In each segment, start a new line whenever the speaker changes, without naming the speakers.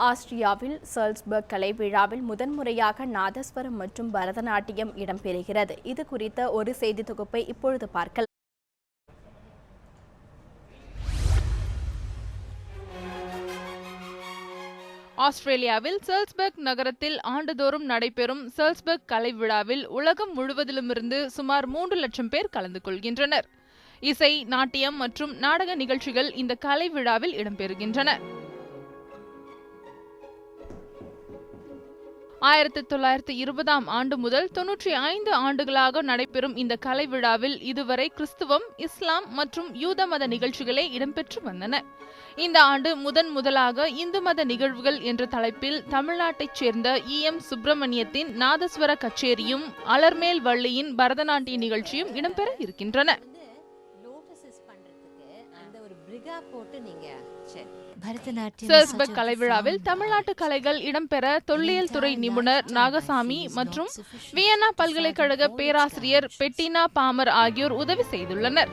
ஆஸ்திரியாவில் Salzburg கலை விழாவில் முதன்முறையாக நாதஸ்வரம் மற்றும் பரதநாட்டியம் இடம்பெறுகிறது. இது குறித்த ஒரு செய்தி தொகுப்பை இப்பொழுது பார்க்கலாம்.
ஆஸ்திரேலியாவில் சால்ஸ்பர்க் நகரத்தில் ஆண்டுதோறும் நடைபெறும் சால்ஸ்பர்க் கலை விழாவில் உலகம் முழுவதிலுமிருந்து சுமார் 3 லட்சம் பேர் கலந்து கொள்கின்றனர். இசை, நாட்டியம் மற்றும் நாடக நிகழ்ச்சிகள் இந்த கலை விழாவில் இடம்பெறுகின்றன. 1920ஆம் ஆண்டு முதல் 95 ஆண்டுகளாக நடைபெறும் இந்த கலை விழாவில் இதுவரை கிறிஸ்துவம், இஸ்லாம் மற்றும் யூத மத நிகழ்ச்சிகளே இடம்பெற்று வந்தன. இந்த ஆண்டு முதலாக இந்து மத நிகழ்வுகள் என்ற தலைப்பில் தமிழ்நாட்டைச் சேர்ந்த EM சுப்பிரமணியத்தின் நாதஸ்வர கச்சேரியும் அலர்மேல் வள்ளியின் பரதநாட்டிய நிகழ்ச்சியும் இடம்பெற இருக்கின்றன. சால்ஸ்பர்க் கலை விழாவில் தமிழ்நாட்டு கலைகள் இடம்பெற தொல்லியல் துறை நிபுணர் நாகசாமி மற்றும் வியன்னா பல்கலைக்கழக பேராசிரியர் பெட்டினா பாமர் ஆகியோர் உதவி செய்துள்ளனர்.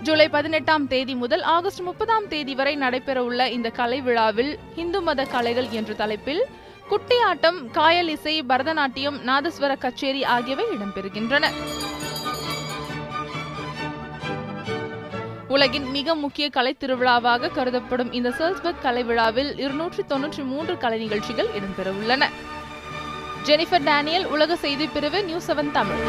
ஜூலை 18ஆம் தேதி முதல் ஆகஸ்ட் 30ஆம் தேதி வரை நடைபெறவுள்ள இந்த கலை விழாவில் இந்து மத கலைகள் என்ற தலைப்பில் குட்டி ஆட்டம், காயல் இசை, பரதநாட்டியம், நாதஸ்வர கச்சேரி ஆகியவை இடம்பெறுகின்றன. உலகின் மிக முக்கிய கலை திருவிழாவாக கருதப்படும் இந்த சால்ஸ்பர்க் கலை விழாவில் 293 கலை நிகழ்ச்சிகள் இடம்பெறவுள்ளன. ஜெனிஃபர் டேனியல், உலக செய்தி பிரிவு, நியூஸ் 7 தமிழ்.